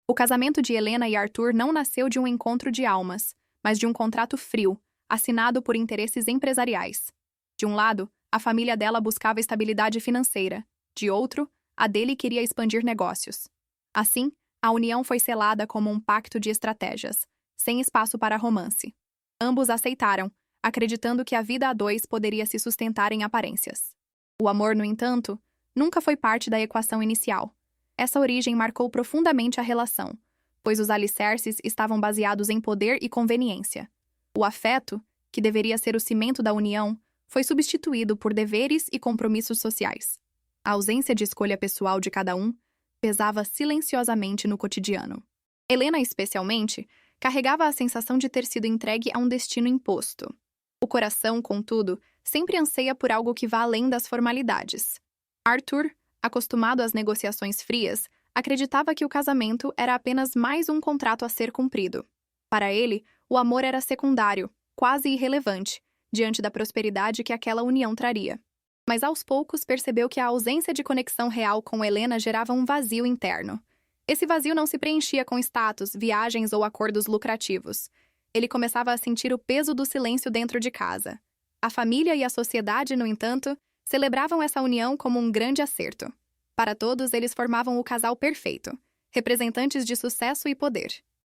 O casamento de Helena e Arthur não nasceu de um encontro de almas, mas de um contrato frio, assinado por interesses empresariais. De um lado, a família dela buscava estabilidade financeira. De outro, a dele queria expandir negócios. Assim, a união foi selada como um pacto de estratégias, sem espaço para romance. Ambos aceitaram, acreditando que a vida a dois poderia se sustentar em aparências. O amor, no entanto, nunca foi parte da equação inicial. Essa origem marcou profundamente a relação, pois os alicerces estavam baseados em poder e conveniência. O afeto, que deveria ser o cimento da união, foi substituído por deveres e compromissos sociais. A ausência de escolha pessoal de cada um pesava silenciosamente no cotidiano. Helena, especialmente, carregava a sensação de ter sido entregue a um destino imposto. O coração, contudo, sempre anseia por algo que vá além das formalidades. Arthur, acostumado às negociações frias, acreditava que o casamento era apenas mais um contrato a ser cumprido. Para ele, o amor era secundário, quase irrelevante, diante da prosperidade que aquela união traria. Mas aos poucos percebeu que a ausência de conexão real com Helena gerava um vazio interno. Esse vazio não se preenchia com status, viagens ou acordos lucrativos. Ele começava a sentir o peso do silêncio dentro de casa. A família e a sociedade, no entanto, celebravam essa união como um grande acerto. Para todos, eles formavam o casal perfeito, representantes de sucesso e poder.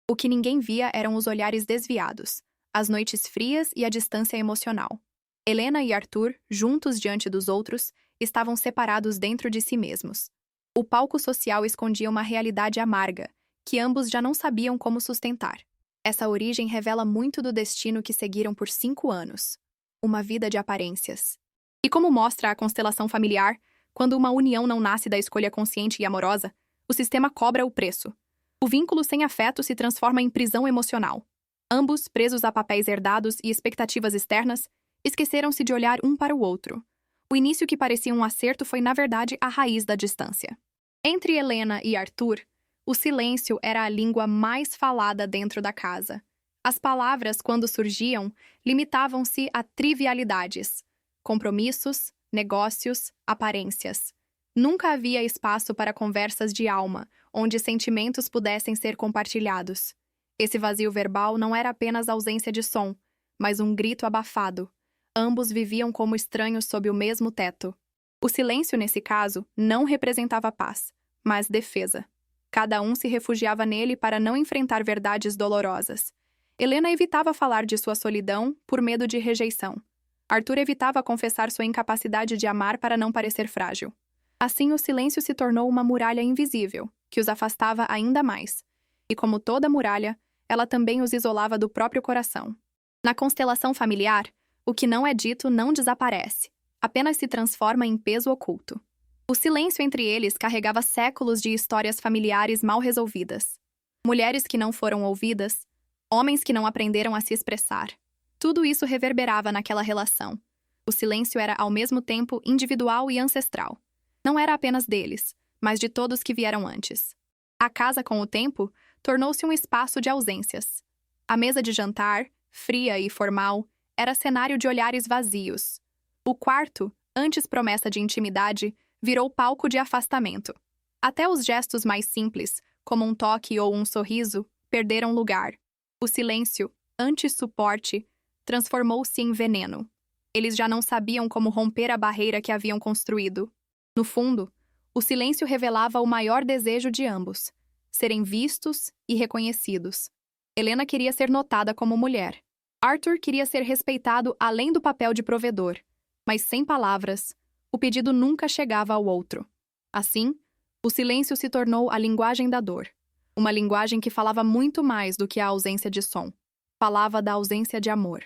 O que ninguém via eram os olhares desviados, as noites frias e a distância emocional. Helena e Arthur, juntos diante dos outros, estavam separados dentro de si mesmos. O palco social escondia uma realidade amarga, que ambos já não sabiam como sustentar. Essa origem revela muito do destino que seguiram por 5 anos. Uma vida de aparências. E como mostra a constelação familiar, quando uma união não nasce da escolha consciente e amorosa, o sistema cobra o preço. O vínculo sem afeto se transforma em prisão emocional. Ambos, presos a papéis herdados e expectativas externas, esqueceram-se de olhar um para o outro. O início que parecia um acerto foi, na verdade, a raiz da distância. Entre Helena e Arthur, o silêncio era a língua mais falada dentro da casa. As palavras, quando surgiam, limitavam-se a trivialidades: compromissos, negócios, aparências. Nunca havia espaço para conversas de alma, onde sentimentos pudessem ser compartilhados. Esse vazio verbal não era apenas ausência de som, mas um grito abafado. Ambos viviam como estranhos sob o mesmo teto. O silêncio, nesse caso, não representava paz, mas defesa. Cada um se refugiava nele para não enfrentar verdades dolorosas. Helena evitava falar de sua solidão por medo de rejeição. Arthur evitava confessar sua incapacidade de amar para não parecer frágil. Assim, o silêncio se tornou uma muralha invisível, que os afastava ainda mais. E como toda muralha, ela também os isolava do próprio coração. Na constelação familiar, o que não é dito não desaparece, apenas se transforma em peso oculto. O silêncio entre eles carregava séculos de histórias familiares mal resolvidas. Mulheres que não foram ouvidas, homens que não aprenderam a se expressar. Tudo isso reverberava naquela relação. O silêncio era ao mesmo tempo individual e ancestral. Não era apenas deles, mas de todos que vieram antes. A casa, com o tempo, tornou-se um espaço de ausências. A mesa de jantar, fria e formal, era cenário de olhares vazios. O quarto, antes promessa de intimidade, virou palco de afastamento. Até os gestos mais simples, como um toque ou um sorriso, perderam lugar. O silêncio, antes suporte, transformou-se em veneno. Eles já não sabiam como romper a barreira que haviam construído. No fundo, o silêncio revelava o maior desejo de ambos: serem vistos e reconhecidos. Helena queria ser notada como mulher. Arthur queria ser respeitado além do papel de provedor. Mas sem palavras, o pedido nunca chegava ao outro. Assim, o silêncio se tornou a linguagem da dor. Uma linguagem que falava muito mais do que a ausência de som. Falava da ausência de amor.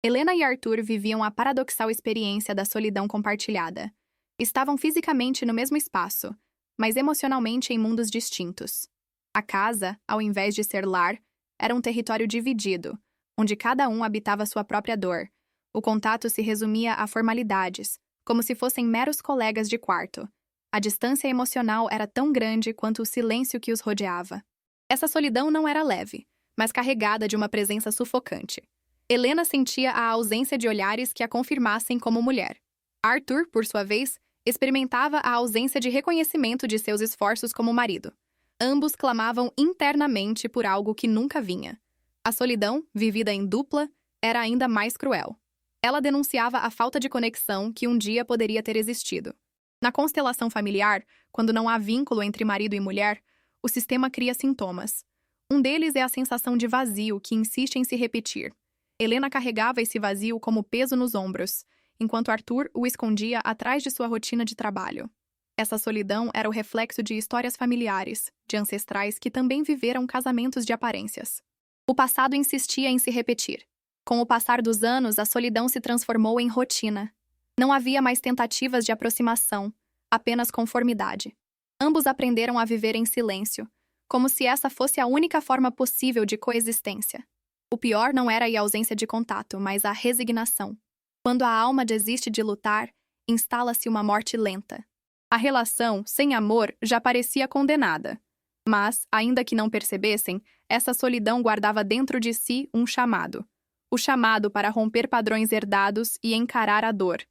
Helena e Arthur viviam a paradoxal experiência da solidão compartilhada. Estavam fisicamente no mesmo espaço, mas emocionalmente em mundos distintos. A casa, ao invés de ser lar, era um território dividido, onde cada um habitava sua própria dor. O contato se resumia a formalidades, como se fossem meros colegas de quarto. A distância emocional era tão grande quanto o silêncio que os rodeava. Essa solidão não era leve, mas carregada de uma presença sufocante. Helena sentia a ausência de olhares que a confirmassem como mulher. Arthur, por sua vez, experimentava a ausência de reconhecimento de seus esforços como marido. Ambos clamavam internamente por algo que nunca vinha. A solidão, vivida em dupla, era ainda mais cruel. Ela denunciava a falta de conexão que um dia poderia ter existido. Na constelação familiar, quando não há vínculo entre marido e mulher, o sistema cria sintomas. Um deles é a sensação de vazio que insiste em se repetir. Helena carregava esse vazio como peso nos ombros, enquanto Arthur o escondia atrás de sua rotina de trabalho. Essa solidão era o reflexo de histórias familiares, de ancestrais que também viveram casamentos de aparências. O passado insistia em se repetir. Com o passar dos anos, a solidão se transformou em rotina. Não havia mais tentativas de aproximação, apenas conformidade. Ambos aprenderam a viver em silêncio, como se essa fosse a única forma possível de coexistência. O pior não era a ausência de contato, mas a resignação. Quando a alma desiste de lutar, instala-se uma morte lenta. A relação, sem amor, já parecia condenada. Mas, ainda que não percebessem, essa solidão guardava dentro de si um chamado. O chamado para romper padrões herdados e encarar a dor.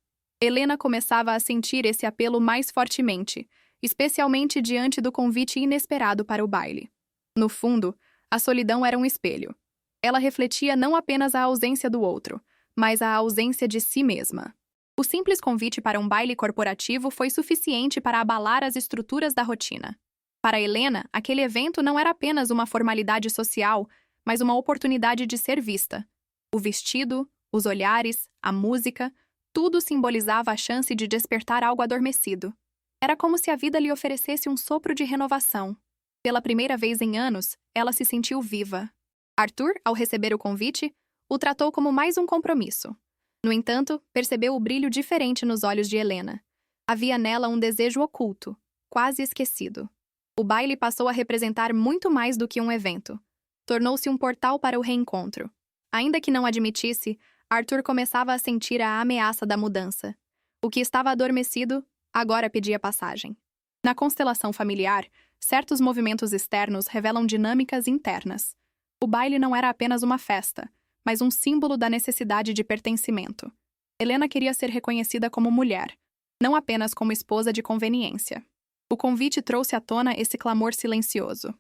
Helena começava a sentir esse apelo mais fortemente, especialmente diante do convite inesperado para o baile. No fundo, a solidão era um espelho. Ela refletia não apenas a ausência do outro, mas a ausência de si mesma. O simples convite para um baile corporativo foi suficiente para abalar as estruturas da rotina. Para Helena, aquele evento não era apenas uma formalidade social, mas uma oportunidade de ser vista. O vestido, os olhares, a música, tudo simbolizava a chance de despertar algo adormecido. Era como se a vida lhe oferecesse um sopro de renovação. Pela primeira vez em anos, ela se sentiu viva. Arthur, ao receber o convite, o tratou como mais um compromisso. No entanto, percebeu o brilho diferente nos olhos de Helena. Havia nela um desejo oculto, quase esquecido. O baile passou a representar muito mais do que um evento. Tornou-se um portal para o reencontro. Ainda que não admitisse, Arthur começava a sentir a ameaça da mudança. O que estava adormecido, agora pedia passagem. Na constelação familiar, certos movimentos externos revelam dinâmicas internas. O baile não era apenas uma festa, mas um símbolo da necessidade de pertencimento. Helena queria ser reconhecida como mulher, não apenas como esposa de conveniência. O convite trouxe à tona esse clamor silencioso.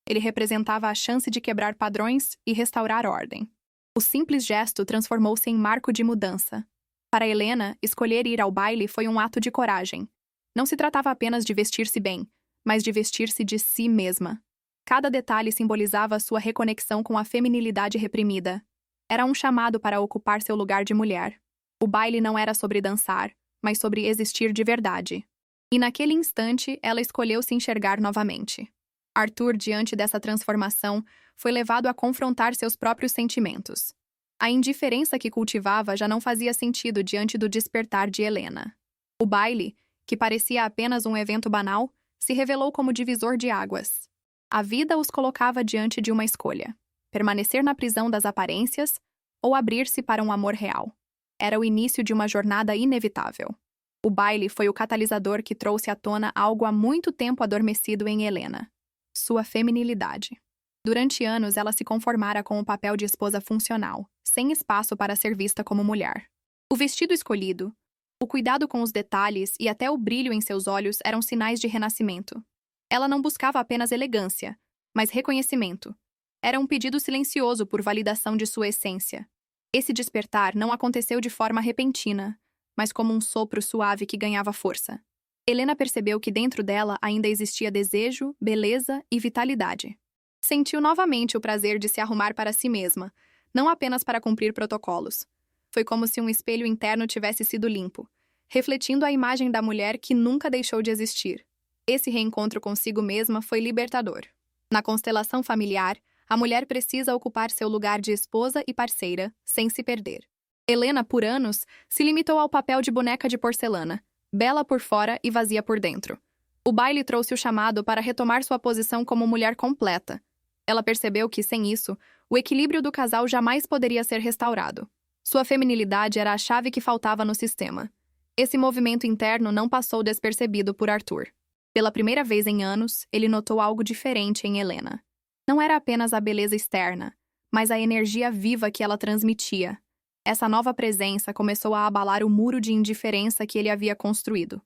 Ele representava a chance de quebrar padrões e restaurar ordem. O simples gesto transformou-se em marco de mudança. Para Helena, escolher ir ao baile foi um ato de coragem. Não se tratava apenas de vestir-se bem, mas de vestir-se de si mesma. Cada detalhe simbolizava sua reconexão com a feminilidade reprimida. Era um chamado para ocupar seu lugar de mulher. O baile não era sobre dançar, mas sobre existir de verdade. E naquele instante, ela escolheu se enxergar novamente. Arthur, diante dessa transformação, foi levado a confrontar seus próprios sentimentos. A indiferença que cultivava já não fazia sentido diante do despertar de Helena. O baile, que parecia apenas um evento banal, se revelou como divisor de águas. A vida os colocava diante de uma escolha: permanecer na prisão das aparências ou abrir-se para um amor real. Era o início de uma jornada inevitável. O baile foi o catalisador que trouxe à tona algo há muito tempo adormecido em Helena: sua feminilidade. Durante anos, ela se conformara com o papel de esposa funcional, sem espaço para ser vista como mulher. O vestido escolhido, o cuidado com os detalhes e até o brilho em seus olhos eram sinais de renascimento. Ela não buscava apenas elegância, mas reconhecimento. Era um pedido silencioso por validação de sua essência. Esse despertar não aconteceu de forma repentina, mas como um sopro suave que ganhava força. Helena percebeu que dentro dela ainda existia desejo, beleza e vitalidade. Sentiu novamente o prazer de se arrumar para si mesma, não apenas para cumprir protocolos. Foi como se um espelho interno tivesse sido limpo, refletindo a imagem da mulher que nunca deixou de existir. Esse reencontro consigo mesma foi libertador. Na constelação familiar, a mulher precisa ocupar seu lugar de esposa e parceira, sem se perder. Helena, por anos, se limitou ao papel de boneca de porcelana, bela por fora e vazia por dentro. O baile trouxe o chamado para retomar sua posição como mulher completa. Ela percebeu que, sem isso, o equilíbrio do casal jamais poderia ser restaurado. Sua feminilidade era a chave que faltava no sistema. Esse movimento interno não passou despercebido por Arthur. Pela primeira vez em anos, ele notou algo diferente em Helena. Não era apenas a beleza externa, mas a energia viva que ela transmitia. Essa nova presença começou a abalar o muro de indiferença que ele havia construído.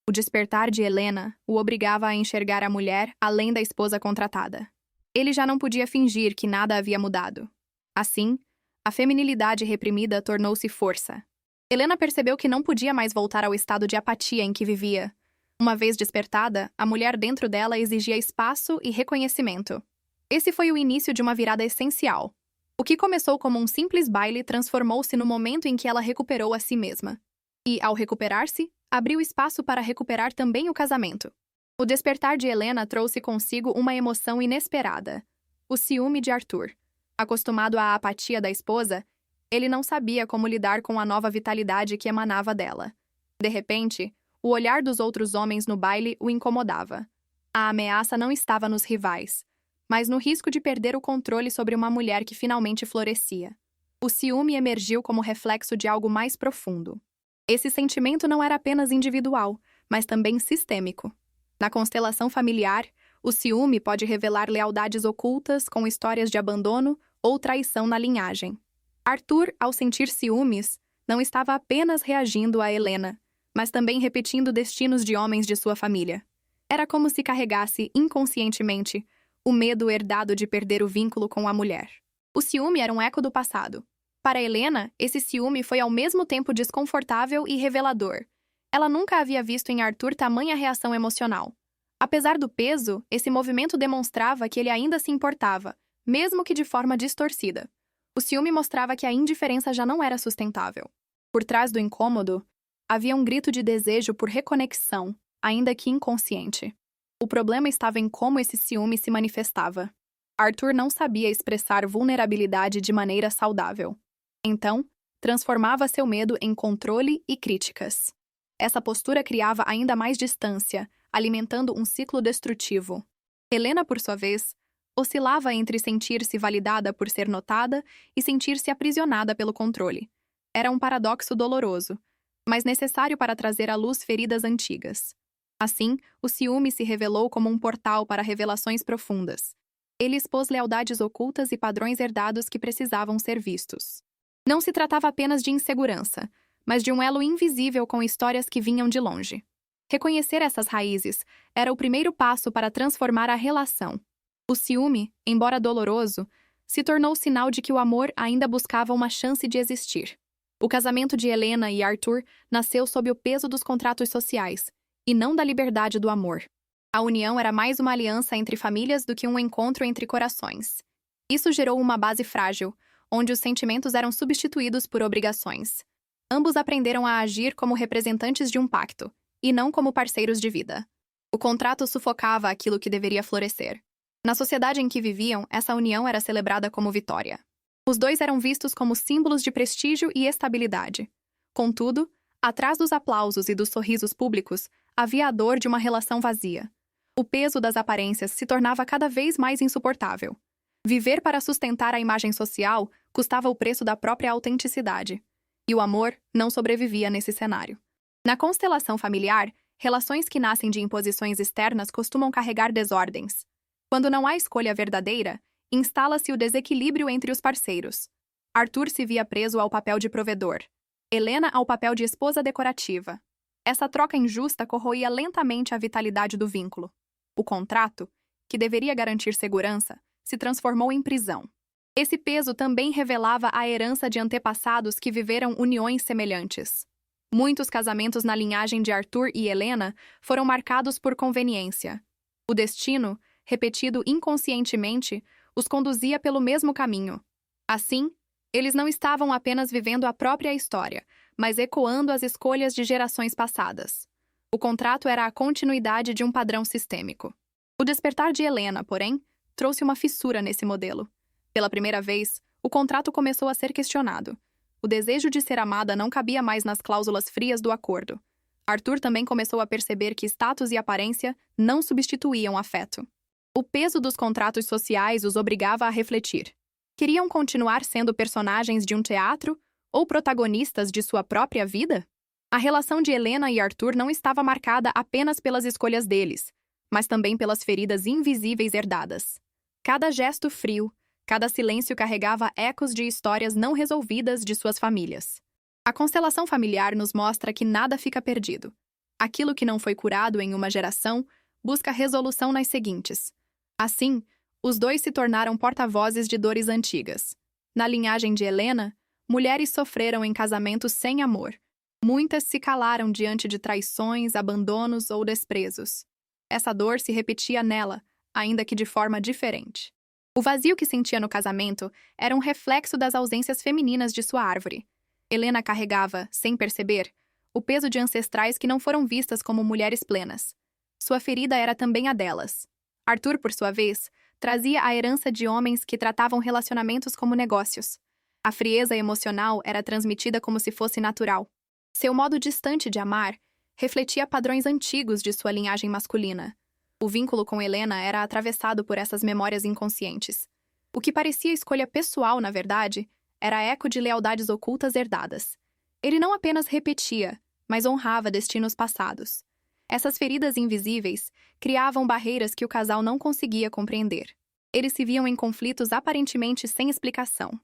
O despertar de Helena o obrigava a enxergar a mulher além da esposa contratada. Ele já não podia fingir que nada havia mudado. Assim, a feminilidade reprimida tornou-se força. Helena percebeu que não podia mais voltar ao estado de apatia em que vivia. Uma vez despertada, a mulher dentro dela exigia espaço e reconhecimento. Esse foi o início de uma virada essencial. O que começou como um simples baile transformou-se no momento em que ela recuperou a si mesma. E, ao recuperar-se, abriu espaço para recuperar também o casamento. O despertar de Helena trouxe consigo uma emoção inesperada: o ciúme de Arthur. Acostumado à apatia da esposa, ele não sabia como lidar com a nova vitalidade que emanava dela. De repente, o olhar dos outros homens no baile o incomodava. A ameaça não estava nos rivais, mas no risco de perder o controle sobre uma mulher que finalmente florescia. O ciúme emergiu como reflexo de algo mais profundo. Esse sentimento não era apenas individual, mas também sistêmico. Na constelação familiar, o ciúme pode revelar lealdades ocultas com histórias de abandono ou traição na linhagem. Arthur, ao sentir ciúmes, não estava apenas reagindo a Helena, mas também repetindo destinos de homens de sua família. Era como se carregasse, inconscientemente, o medo herdado de perder o vínculo com a mulher. O ciúme era um eco do passado. Para Helena, esse ciúme foi ao mesmo tempo desconfortável e revelador. Ela nunca havia visto em Arthur tamanha reação emocional. Apesar do peso, esse movimento demonstrava que ele ainda se importava, mesmo que de forma distorcida. O ciúme mostrava que a indiferença já não era sustentável. Por trás do incômodo, havia um grito de desejo por reconexão, ainda que inconsciente. O problema estava em como esse ciúme se manifestava. Arthur não sabia expressar vulnerabilidade de maneira saudável. Então, transformava seu medo em controle e críticas. Essa postura criava ainda mais distância, alimentando um ciclo destrutivo. Helena, por sua vez, oscilava entre sentir-se validada por ser notada e sentir-se aprisionada pelo controle. Era um paradoxo doloroso, mas necessário para trazer à luz feridas antigas. Assim, o ciúme se revelou como um portal para revelações profundas. Ele expôs lealdades ocultas e padrões herdados que precisavam ser vistos. Não se tratava apenas de insegurança, mas de um elo invisível com histórias que vinham de longe. Reconhecer essas raízes era o primeiro passo para transformar a relação. O ciúme, embora doloroso, se tornou sinal de que o amor ainda buscava uma chance de existir. O casamento de Helena e Arthur nasceu sob o peso dos contratos sociais, e não da liberdade do amor. A união era mais uma aliança entre famílias do que um encontro entre corações. Isso gerou uma base frágil, onde os sentimentos eram substituídos por obrigações. Ambos aprenderam a agir como representantes de um pacto, e não como parceiros de vida. O contrato sufocava aquilo que deveria florescer. Na sociedade em que viviam, essa união era celebrada como vitória. Os dois eram vistos como símbolos de prestígio e estabilidade. Contudo, atrás dos aplausos e dos sorrisos públicos, havia a dor de uma relação vazia. O peso das aparências se tornava cada vez mais insuportável. Viver para sustentar a imagem social custava o preço da própria autenticidade. E o amor não sobrevivia nesse cenário. Na constelação familiar, relações que nascem de imposições externas costumam carregar desordens. Quando não há escolha verdadeira, instala-se o desequilíbrio entre os parceiros. Arthur se via preso ao papel de provedor, Helena ao papel de esposa decorativa. Essa troca injusta corroía lentamente a vitalidade do vínculo. O contrato, que deveria garantir segurança, se transformou em prisão. Esse peso também revelava a herança de antepassados que viveram uniões semelhantes. Muitos casamentos na linhagem de Arthur e Helena foram marcados por conveniência. O destino, repetido inconscientemente, os conduzia pelo mesmo caminho. Assim, eles não estavam apenas vivendo a própria história, mas ecoando as escolhas de gerações passadas. O contrato era a continuidade de um padrão sistêmico. O despertar de Helena, porém, trouxe uma fissura nesse modelo. Pela primeira vez, o contrato começou a ser questionado. O desejo de ser amada não cabia mais nas cláusulas frias do acordo. Arthur também começou a perceber que status e aparência não substituíam afeto. O peso dos contratos sociais os obrigava a refletir. Queriam continuar sendo personagens de um teatro ou protagonistas de sua própria vida? A relação de Helena e Arthur não estava marcada apenas pelas escolhas deles, mas também pelas feridas invisíveis herdadas. Cada gesto frio, cada silêncio carregava ecos de histórias não resolvidas de suas famílias. A constelação familiar nos mostra que nada fica perdido. Aquilo que não foi curado em uma geração busca resolução nas seguintes. Assim, os dois se tornaram porta-vozes de dores antigas. Na linhagem de Helena, mulheres sofreram em casamentos sem amor. Muitas se calaram diante de traições, abandonos ou desprezos. Essa dor se repetia nela, ainda que de forma diferente. O vazio que sentia no casamento era um reflexo das ausências femininas de sua árvore. Helena carregava, sem perceber, o peso de ancestrais que não foram vistas como mulheres plenas. Sua ferida era também a delas. Arthur, por sua vez, trazia a herança de homens que tratavam relacionamentos como negócios. A frieza emocional era transmitida como se fosse natural. Seu modo distante de amar refletia padrões antigos de sua linhagem masculina. O vínculo com Helena era atravessado por essas memórias inconscientes. O que parecia escolha pessoal, na verdade, era eco de lealdades ocultas herdadas. Ele não apenas repetia, mas honrava destinos passados. Essas feridas invisíveis criavam barreiras que o casal não conseguia compreender. Eles se viam em conflitos aparentemente sem explicação.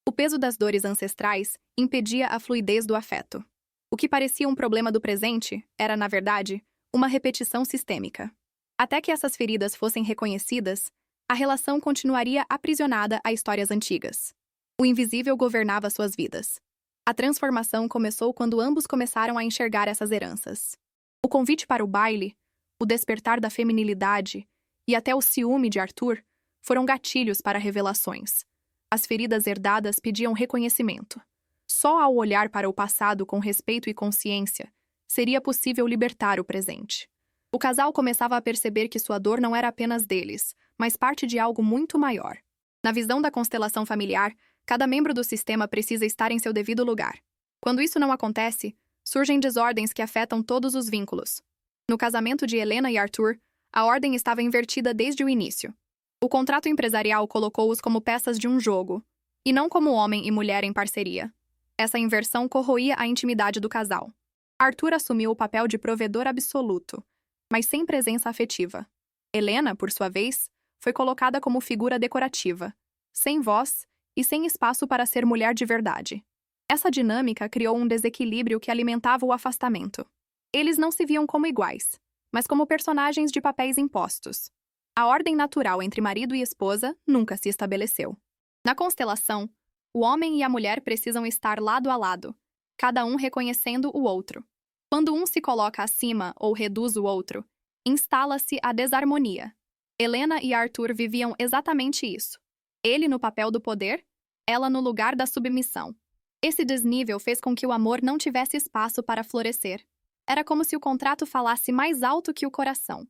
O peso das dores ancestrais impedia a fluidez do afeto. O que parecia um problema do presente era, na verdade, uma repetição sistêmica. Até que essas feridas fossem reconhecidas, a relação continuaria aprisionada a histórias antigas. O invisível governava suas vidas. A transformação começou quando ambos começaram a enxergar essas heranças. O convite para o baile, o despertar da feminilidade e até o ciúme de Arthur foram gatilhos para revelações. As feridas herdadas pediam reconhecimento. Só ao olhar para o passado com respeito e consciência, seria possível libertar o presente. O casal começava a perceber que sua dor não era apenas deles, mas parte de algo muito maior. Na visão da constelação familiar, cada membro do sistema precisa estar em seu devido lugar. Quando isso não acontece, surgem desordens que afetam todos os vínculos. No casamento de Helena e Arthur, a ordem estava invertida desde o início. O contrato empresarial colocou-os como peças de um jogo, e não como homem e mulher em parceria. Essa inversão corroía a intimidade do casal. Arthur assumiu o papel de provedor absoluto, mas sem presença afetiva. Helena, por sua vez, foi colocada como figura decorativa, sem voz e sem espaço para ser mulher de verdade. Essa dinâmica criou um desequilíbrio que alimentava o afastamento. Eles não se viam como iguais, mas como personagens de papéis impostos. A ordem natural entre marido e esposa nunca se estabeleceu. Na constelação, o homem e a mulher precisam estar lado a lado, cada um reconhecendo o outro. Quando um se coloca acima ou reduz o outro, instala-se a desarmonia. Helena e Arthur viviam exatamente isso. Ele no papel do poder, ela no lugar da submissão. Esse desnível fez com que o amor não tivesse espaço para florescer. Era como se o contrato falasse mais alto que o coração.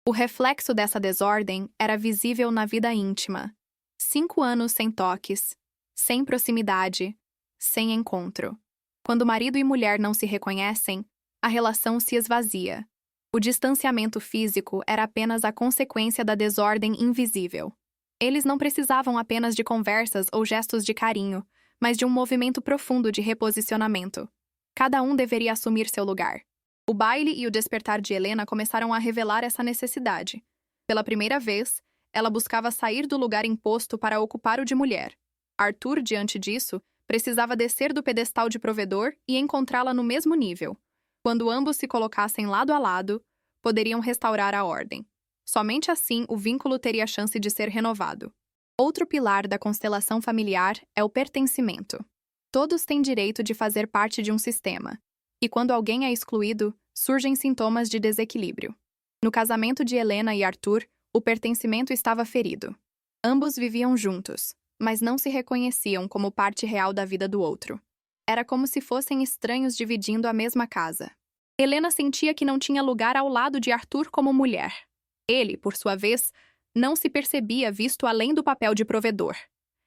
O reflexo dessa desordem era visível na vida íntima. 5 anos sem toques, sem proximidade, sem encontro. Quando marido e mulher não se reconhecem, a relação se esvazia. O distanciamento físico era apenas a consequência da desordem invisível. Eles não precisavam apenas de conversas ou gestos de carinho, mas de um movimento profundo de reposicionamento. Cada um deveria assumir seu lugar. O baile e o despertar de Helena começaram a revelar essa necessidade. Pela primeira vez, ela buscava sair do lugar imposto para ocupar o de mulher. Arthur, diante disso, precisava descer do pedestal de provedor e encontrá-la no mesmo nível. Quando ambos se colocassem lado a lado, poderiam restaurar a ordem. Somente assim o vínculo teria chance de ser renovado. Outro pilar da constelação familiar é o pertencimento. Todos têm direito de fazer parte de um sistema, e quando alguém é excluído, surgem sintomas de desequilíbrio. No casamento de Helena e Arthur, o pertencimento estava ferido. Ambos viviam juntos, mas não se reconheciam como parte real da vida do outro. Era como se fossem estranhos dividindo a mesma casa. Helena sentia que não tinha lugar ao lado de Arthur como mulher. Ele, por sua vez, não se percebia visto além do papel de provedor.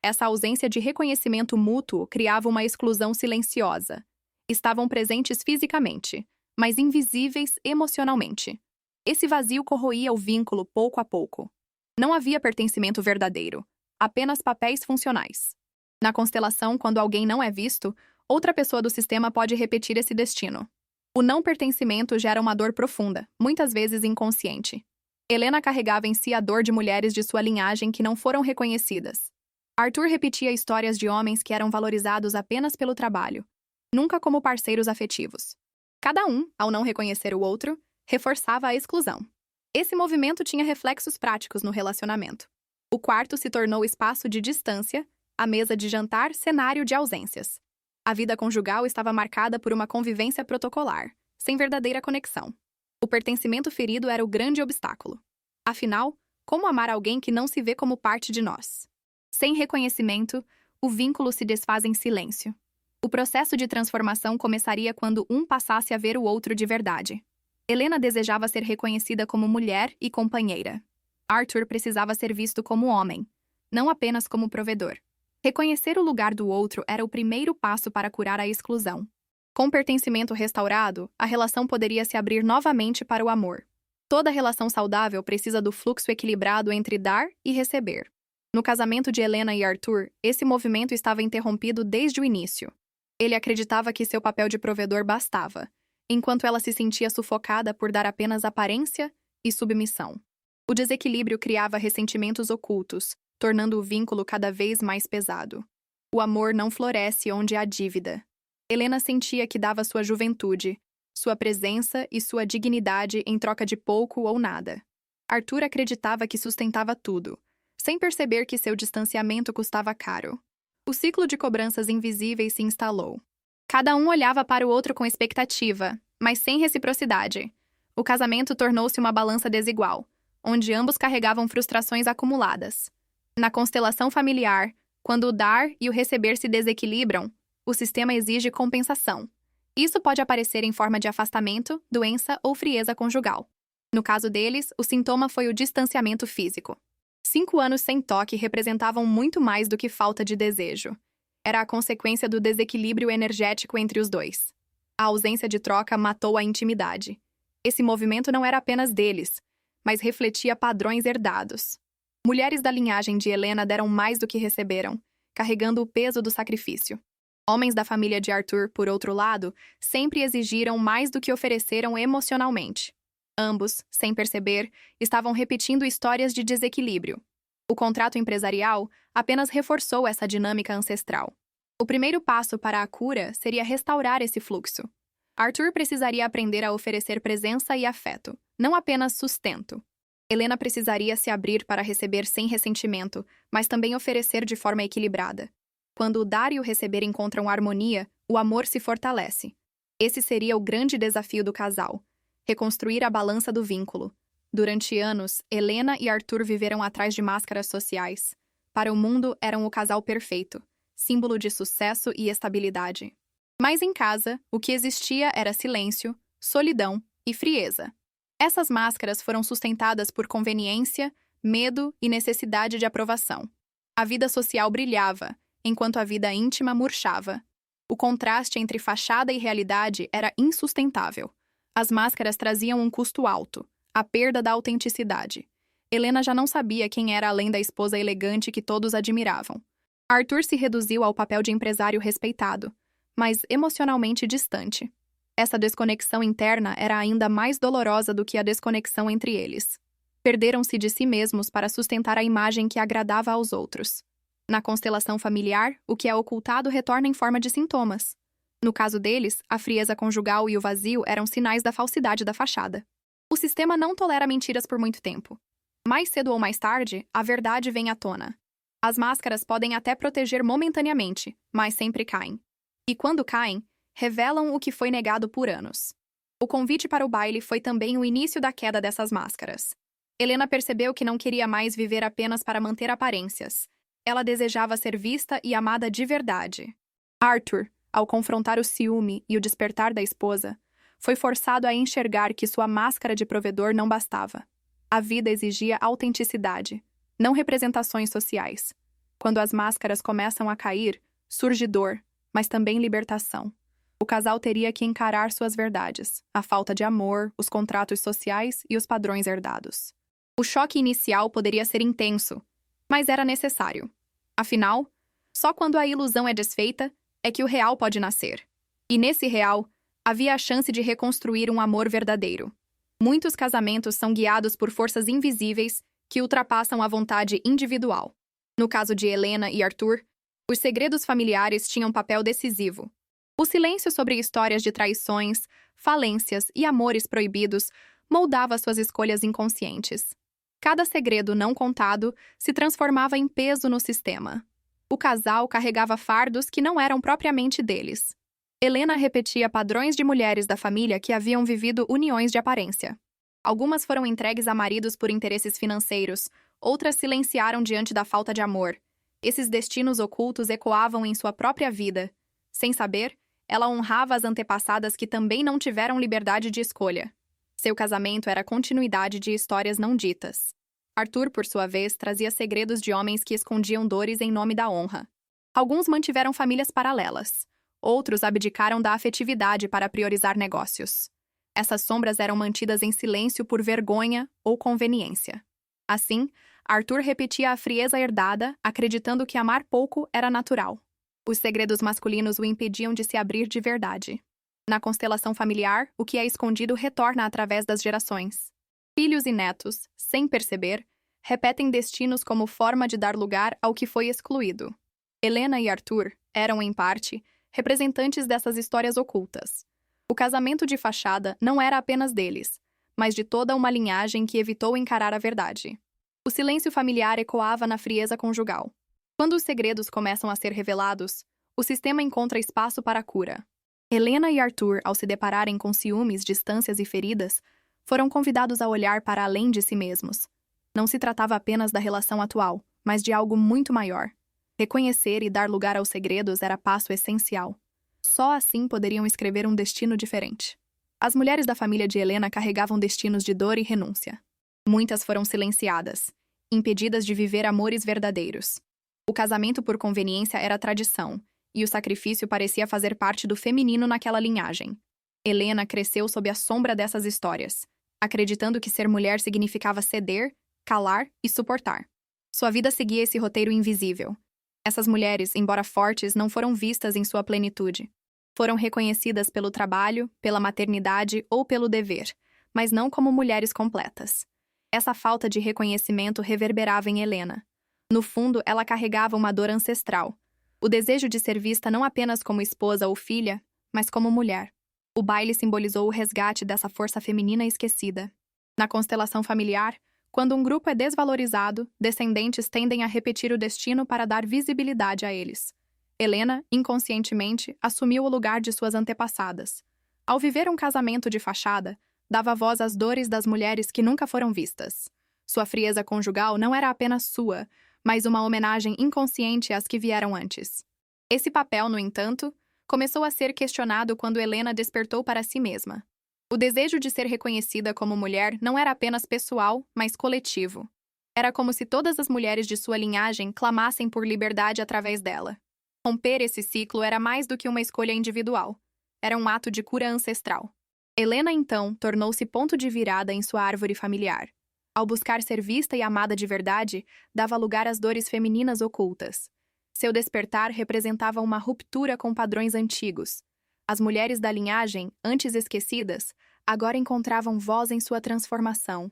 Essa ausência de reconhecimento mútuo criava uma exclusão silenciosa. Estavam presentes fisicamente, mas invisíveis emocionalmente. Esse vazio corroía o vínculo pouco a pouco. Não havia pertencimento verdadeiro, apenas papéis funcionais. Na constelação, quando alguém não é visto, outra pessoa do sistema pode repetir esse destino. O não pertencimento gera uma dor profunda, muitas vezes inconsciente. Helena carregava em si a dor de mulheres de sua linhagem que não foram reconhecidas. Arthur repetia histórias de homens que eram valorizados apenas pelo trabalho, nunca como parceiros afetivos. Cada um, ao não reconhecer o outro, reforçava a exclusão. Esse movimento tinha reflexos práticos no relacionamento. O quarto se tornou espaço de distância, a mesa de jantar, cenário de ausências. A vida conjugal estava marcada por uma convivência protocolar, sem verdadeira conexão. O pertencimento ferido era o grande obstáculo. Afinal, como amar alguém que não se vê como parte de nós? Sem reconhecimento, o vínculo se desfaz em silêncio. O processo de transformação começaria quando um passasse a ver o outro de verdade. Helena desejava ser reconhecida como mulher e companheira. Arthur precisava ser visto como homem, não apenas como provedor. Reconhecer o lugar do outro era o primeiro passo para curar a exclusão. Com pertencimento restaurado, a relação poderia se abrir novamente para o amor. Toda relação saudável precisa do fluxo equilibrado entre dar e receber. No casamento de Helena e Arthur, esse movimento estava interrompido desde o início. Ele acreditava que seu papel de provedor bastava, enquanto ela se sentia sufocada por dar apenas aparência e submissão. O desequilíbrio criava ressentimentos ocultos, tornando o vínculo cada vez mais pesado. O amor não floresce onde há dívida. Helena sentia que dava sua juventude, sua presença e sua dignidade em troca de pouco ou nada. Arthur acreditava que sustentava tudo, sem perceber que seu distanciamento custava caro. O ciclo de cobranças invisíveis se instalou. Cada um olhava para o outro com expectativa, mas sem reciprocidade. O casamento tornou-se uma balança desigual, onde ambos carregavam frustrações acumuladas. Na constelação familiar, quando o dar e o receber se desequilibram, o sistema exige compensação. Isso pode aparecer em forma de afastamento, doença ou frieza conjugal. No caso deles, o sintoma foi o distanciamento físico. 5 anos sem toque representavam muito mais do que falta de desejo. Era a consequência do desequilíbrio energético entre os dois. A ausência de troca matou a intimidade. Esse movimento não era apenas deles, mas refletia padrões herdados. Mulheres da linhagem de Helena deram mais do que receberam, carregando o peso do sacrifício. Homens da família de Arthur, por outro lado, sempre exigiram mais do que ofereceram emocionalmente. Ambos, sem perceber, estavam repetindo histórias de desequilíbrio. O contrato empresarial apenas reforçou essa dinâmica ancestral. O primeiro passo para a cura seria restaurar esse fluxo. Arthur precisaria aprender a oferecer presença e afeto, não apenas sustento. Helena precisaria se abrir para receber sem ressentimento, mas também oferecer de forma equilibrada. Quando o dar e o receber encontram harmonia, o amor se fortalece. Esse seria o grande desafio do casal: reconstruir a balança do vínculo. Durante anos, Helena e Arthur viveram atrás de máscaras sociais. Para o mundo, eram o casal perfeito, símbolo de sucesso e estabilidade. Mas em casa, o que existia era silêncio, solidão e frieza. Essas máscaras foram sustentadas por conveniência, medo e necessidade de aprovação. A vida social brilhava, enquanto a vida íntima murchava. O contraste entre fachada e realidade era insustentável. As máscaras traziam um custo alto, a perda da autenticidade. Helena já não sabia quem era além da esposa elegante que todos admiravam. Arthur se reduziu ao papel de empresário respeitado, mas emocionalmente distante. Essa desconexão interna era ainda mais dolorosa do que a desconexão entre eles. Perderam-se de si mesmos para sustentar a imagem que agradava aos outros. Na constelação familiar, o que é ocultado retorna em forma de sintomas. No caso deles, a frieza conjugal e o vazio eram sinais da falsidade da fachada. O sistema não tolera mentiras por muito tempo. Mais cedo ou mais tarde, a verdade vem à tona. As máscaras podem até proteger momentaneamente, mas sempre caem. E quando caem, revelam o que foi negado por anos. O convite para o baile foi também o início da queda dessas máscaras. Helena percebeu que não queria mais viver apenas para manter aparências. Ela desejava ser vista e amada de verdade. Arthur, ao confrontar o ciúme e o despertar da esposa, foi forçado a enxergar que sua máscara de provedor não bastava. A vida exigia autenticidade, não representações sociais. Quando as máscaras começam a cair, surge dor, mas também libertação. O casal teria que encarar suas verdades, a falta de amor, os contratos sociais e os padrões herdados. O choque inicial poderia ser intenso, mas era necessário. Afinal, só quando a ilusão é desfeita é que o real pode nascer. E nesse real, havia a chance de reconstruir um amor verdadeiro. Muitos casamentos são guiados por forças invisíveis que ultrapassam a vontade individual. No caso de Helena e Arthur, os segredos familiares tinham papel decisivo. O silêncio sobre histórias de traições, falências e amores proibidos moldava suas escolhas inconscientes. Cada segredo não contado se transformava em peso no sistema. O casal carregava fardos que não eram propriamente deles. Helena repetia padrões de mulheres da família que haviam vivido uniões de aparência. Algumas foram entregues a maridos por interesses financeiros, outras silenciaram diante da falta de amor. Esses destinos ocultos ecoavam em sua própria vida. Sem saber, ela honrava as antepassadas que também não tiveram liberdade de escolha. Seu casamento era a continuidade de histórias não ditas. Arthur, por sua vez, trazia segredos de homens que escondiam dores em nome da honra. Alguns mantiveram famílias paralelas. Outros abdicaram da afetividade para priorizar negócios. Essas sombras eram mantidas em silêncio por vergonha ou conveniência. Assim, Arthur repetia a frieza herdada, acreditando que amar pouco era natural. Os segredos masculinos o impediam de se abrir de verdade. Na constelação familiar, o que é escondido retorna através das gerações. Filhos e netos, sem perceber, repetem destinos como forma de dar lugar ao que foi excluído. Helena e Arthur eram, em parte, representantes dessas histórias ocultas. O casamento de fachada não era apenas deles, mas de toda uma linhagem que evitou encarar a verdade. O silêncio familiar ecoava na frieza conjugal. Quando os segredos começam a ser revelados, o sistema encontra espaço para a cura. Helena e Arthur, ao se depararem com ciúmes, distâncias e feridas, foram convidados a olhar para além de si mesmos. Não se tratava apenas da relação atual, mas de algo muito maior. Reconhecer e dar lugar aos segredos era passo essencial. Só assim poderiam escrever um destino diferente. As mulheres da família de Helena carregavam destinos de dor e renúncia. Muitas foram silenciadas, impedidas de viver amores verdadeiros. O casamento por conveniência era tradição, e o sacrifício parecia fazer parte do feminino naquela linhagem. Helena cresceu sob a sombra dessas histórias, acreditando que ser mulher significava ceder, calar e suportar. Sua vida seguia esse roteiro invisível. Essas mulheres, embora fortes, não foram vistas em sua plenitude. Foram reconhecidas pelo trabalho, pela maternidade ou pelo dever, mas não como mulheres completas. Essa falta de reconhecimento reverberava em Helena. No fundo, ela carregava uma dor ancestral. O desejo de ser vista não apenas como esposa ou filha, mas como mulher. O baile simbolizou o resgate dessa força feminina esquecida. Na constelação familiar, quando um grupo é desvalorizado, descendentes tendem a repetir o destino para dar visibilidade a eles. Helena, inconscientemente, assumiu o lugar de suas antepassadas. Ao viver um casamento de fachada, dava voz às dores das mulheres que nunca foram vistas. Sua frieza conjugal não era apenas sua, mas uma homenagem inconsciente às que vieram antes. Esse papel, no entanto, começou a ser questionado quando Helena despertou para si mesma. O desejo de ser reconhecida como mulher não era apenas pessoal, mas coletivo. Era como se todas as mulheres de sua linhagem clamassem por liberdade através dela. Romper esse ciclo era mais do que uma escolha individual. Era um ato de cura ancestral. Helena, então, tornou-se ponto de virada em sua árvore familiar. Ao buscar ser vista e amada de verdade, dava lugar às dores femininas ocultas. Seu despertar representava uma ruptura com padrões antigos. As mulheres da linhagem, antes esquecidas, agora encontravam voz em sua transformação.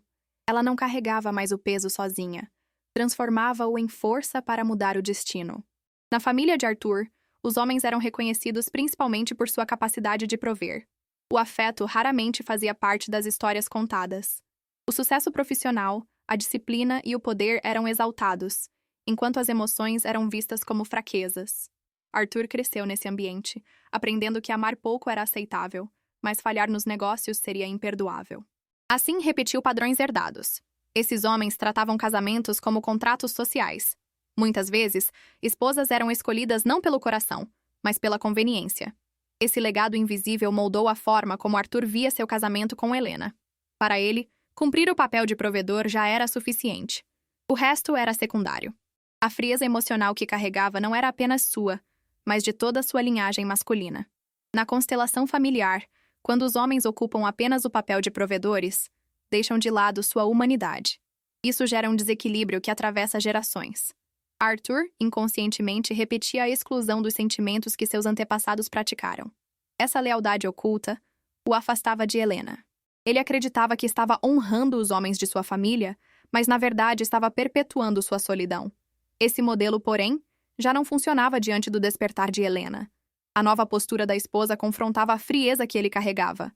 Ela não carregava mais o peso sozinha. Transformava-o em força para mudar o destino. Na família de Arthur, os homens eram reconhecidos principalmente por sua capacidade de prover. O afeto raramente fazia parte das histórias contadas. O sucesso profissional, a disciplina e o poder eram exaltados, enquanto as emoções eram vistas como fraquezas. Arthur cresceu nesse ambiente, aprendendo que amar pouco era aceitável, mas falhar nos negócios seria imperdoável. Assim, repetiu padrões herdados. Esses homens tratavam casamentos como contratos sociais. Muitas vezes, esposas eram escolhidas não pelo coração, mas pela conveniência. Esse legado invisível moldou a forma como Arthur via seu casamento com Helena. Para ele, cumprir o papel de provedor já era suficiente. O resto era secundário. A frieza emocional que carregava não era apenas sua, mas de toda a sua linhagem masculina. Na constelação familiar, quando os homens ocupam apenas o papel de provedores, deixam de lado sua humanidade. Isso gera um desequilíbrio que atravessa gerações. Arthur, inconscientemente, repetia a exclusão dos sentimentos que seus antepassados praticaram. Essa lealdade oculta o afastava de Helena. Ele acreditava que estava honrando os homens de sua família, mas na verdade estava perpetuando sua solidão. Esse modelo, porém, já não funcionava diante do despertar de Helena. A nova postura da esposa confrontava a frieza que ele carregava.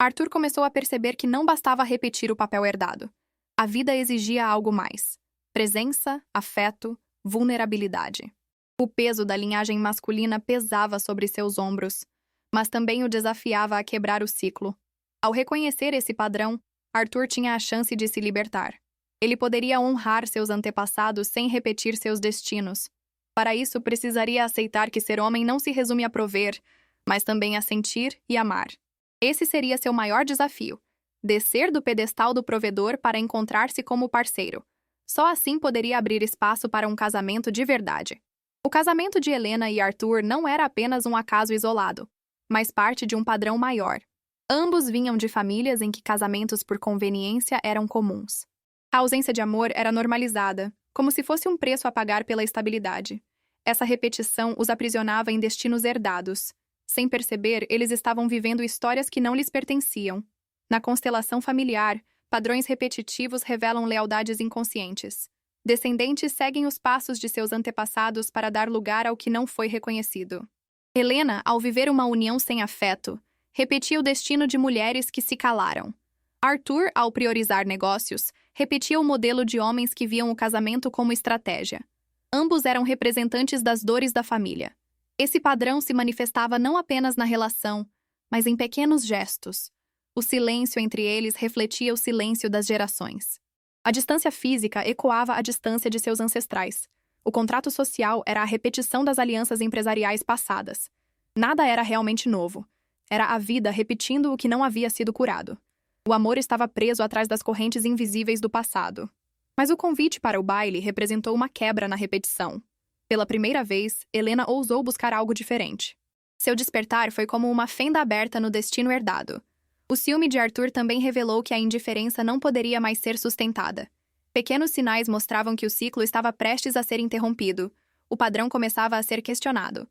Arthur começou a perceber que não bastava repetir o papel herdado. A vida exigia algo mais: presença, afeto, vulnerabilidade. O peso da linhagem masculina pesava sobre seus ombros, mas também o desafiava a quebrar o ciclo. Ao reconhecer esse padrão, Arthur tinha a chance de se libertar. Ele poderia honrar seus antepassados sem repetir seus destinos. Para isso, precisaria aceitar que ser homem não se resume a prover, mas também a sentir e amar. Esse seria seu maior desafio: descer do pedestal do provedor para encontrar-se como parceiro. Só assim poderia abrir espaço para um casamento de verdade. O casamento de Helena e Arthur não era apenas um acaso isolado, mas parte de um padrão maior. Ambos vinham de famílias em que casamentos por conveniência eram comuns. A ausência de amor era normalizada, como se fosse um preço a pagar pela estabilidade. Essa repetição os aprisionava em destinos herdados. Sem perceber, eles estavam vivendo histórias que não lhes pertenciam. Na constelação familiar, padrões repetitivos revelam lealdades inconscientes. Descendentes seguem os passos de seus antepassados para dar lugar ao que não foi reconhecido. Helena, ao viver uma união sem afeto, repetia o destino de mulheres que se calaram. Arthur, ao priorizar negócios, repetia o modelo de homens que viam o casamento como estratégia. Ambos eram representantes das dores da família. Esse padrão se manifestava não apenas na relação, mas em pequenos gestos. O silêncio entre eles refletia o silêncio das gerações. A distância física ecoava a distância de seus ancestrais. O contrato social era a repetição das alianças empresariais passadas. Nada era realmente novo. Era a vida repetindo o que não havia sido curado. O amor estava preso atrás das correntes invisíveis do passado. Mas o convite para o baile representou uma quebra na repetição. Pela primeira vez, Helena ousou buscar algo diferente. Seu despertar foi como uma fenda aberta no destino herdado. O ciúme de Arthur também revelou que a indiferença não poderia mais ser sustentada. Pequenos sinais mostravam que o ciclo estava prestes a ser interrompido. O padrão começava a ser questionado.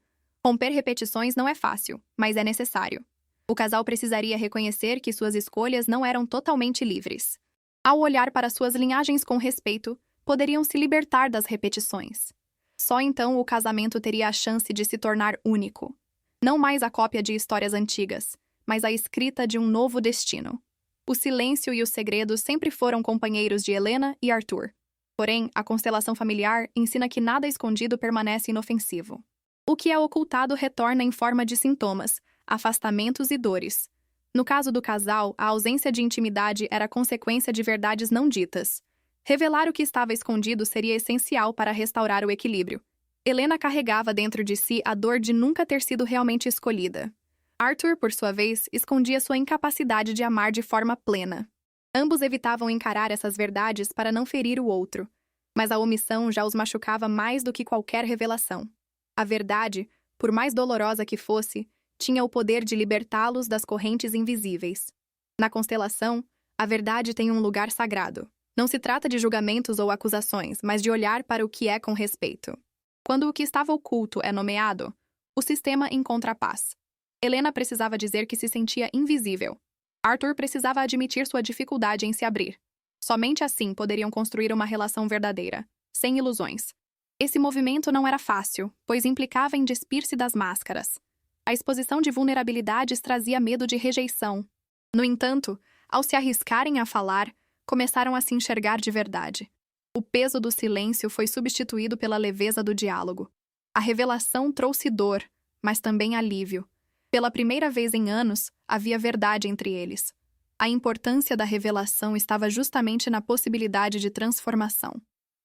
Romper repetições não é fácil, mas é necessário. O casal precisaria reconhecer que suas escolhas não eram totalmente livres. Ao olhar para suas linhagens com respeito, poderiam se libertar das repetições. Só então o casamento teria a chance de se tornar único. Não mais a cópia de histórias antigas, mas a escrita de um novo destino. O silêncio e o segredo sempre foram companheiros de Helena e Arthur. Porém, a constelação familiar ensina que nada escondido permanece inofensivo. O que é ocultado retorna em forma de sintomas, afastamentos e dores. No caso do casal, a ausência de intimidade era consequência de verdades não ditas. Revelar o que estava escondido seria essencial para restaurar o equilíbrio. Helena carregava dentro de si a dor de nunca ter sido realmente escolhida. Arthur, por sua vez, escondia sua incapacidade de amar de forma plena. Ambos evitavam encarar essas verdades para não ferir o outro, mas a omissão já os machucava mais do que qualquer revelação. A verdade, por mais dolorosa que fosse, tinha o poder de libertá-los das correntes invisíveis. Na constelação, a verdade tem um lugar sagrado. Não se trata de julgamentos ou acusações, mas de olhar para o que é com respeito. Quando o que estava oculto é nomeado, o sistema encontra paz. Helena precisava dizer que se sentia invisível. Arthur precisava admitir sua dificuldade em se abrir. Somente assim poderiam construir uma relação verdadeira, sem ilusões. Esse movimento não era fácil, pois implicava em despir-se das máscaras. A exposição de vulnerabilidades trazia medo de rejeição. No entanto, ao se arriscarem a falar, começaram a se enxergar de verdade. O peso do silêncio foi substituído pela leveza do diálogo. A revelação trouxe dor, mas também alívio. Pela primeira vez em anos, havia verdade entre eles. A importância da revelação estava justamente na possibilidade de transformação.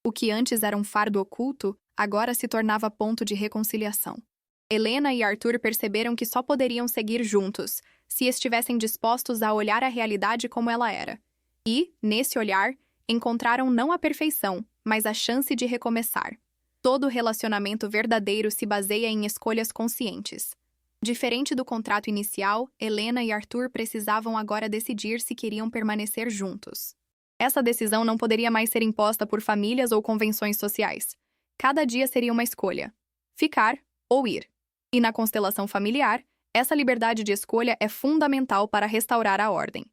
O que antes era um fardo oculto, agora se tornava ponto de reconciliação. Helena e Arthur perceberam que só poderiam seguir juntos, se estivessem dispostos a olhar a realidade como ela era. E, nesse olhar, encontraram não a perfeição, mas a chance de recomeçar. Todo relacionamento verdadeiro se baseia em escolhas conscientes. Diferente do contrato inicial, Helena e Arthur precisavam agora decidir se queriam permanecer juntos. Essa decisão não poderia mais ser imposta por famílias ou convenções sociais. Cada dia seria uma escolha: ficar ou ir. E na constelação familiar, essa liberdade de escolha é fundamental para restaurar a ordem.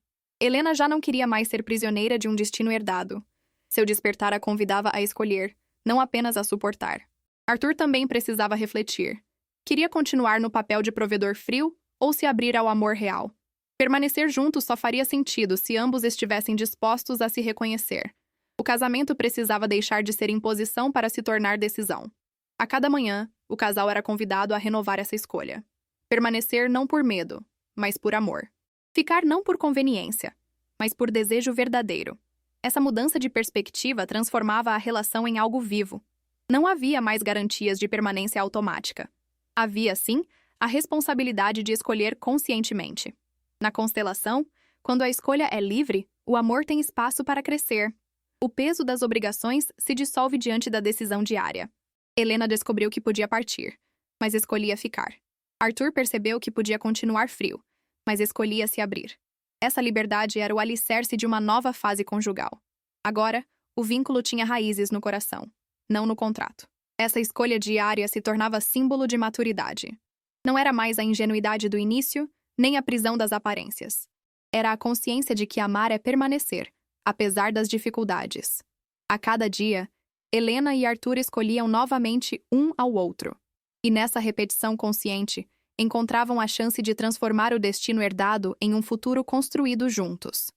Helena já não queria mais ser prisioneira de um destino herdado. Seu despertar a convidava a escolher, não apenas a suportar. Arthur também precisava refletir. Queria continuar no papel de provedor frio ou se abrir ao amor real? Permanecer juntos só faria sentido se ambos estivessem dispostos a se reconhecer. O casamento precisava deixar de ser imposição para se tornar decisão. A cada manhã, o casal era convidado a renovar essa escolha. Permanecer não por medo, mas por amor. Ficar não por conveniência, mas por desejo verdadeiro. Essa mudança de perspectiva transformava a relação em algo vivo. Não havia mais garantias de permanência automática. Havia, sim, a responsabilidade de escolher conscientemente. Na constelação, quando a escolha é livre, o amor tem espaço para crescer. O peso das obrigações se dissolve diante da decisão diária. Helena descobriu que podia partir, mas escolhia ficar. Arthur percebeu que podia continuar frio, mas escolhia se abrir. Essa liberdade era o alicerce de uma nova fase conjugal. Agora, o vínculo tinha raízes no coração, não no contrato. Essa escolha diária se tornava símbolo de maturidade. Não era mais a ingenuidade do início, nem a prisão das aparências. Era a consciência de que amar é permanecer, apesar das dificuldades. A cada dia, Helena e Arthur escolhiam novamente um ao outro. E nessa repetição consciente, encontravam a chance de transformar o destino herdado em um futuro construído juntos.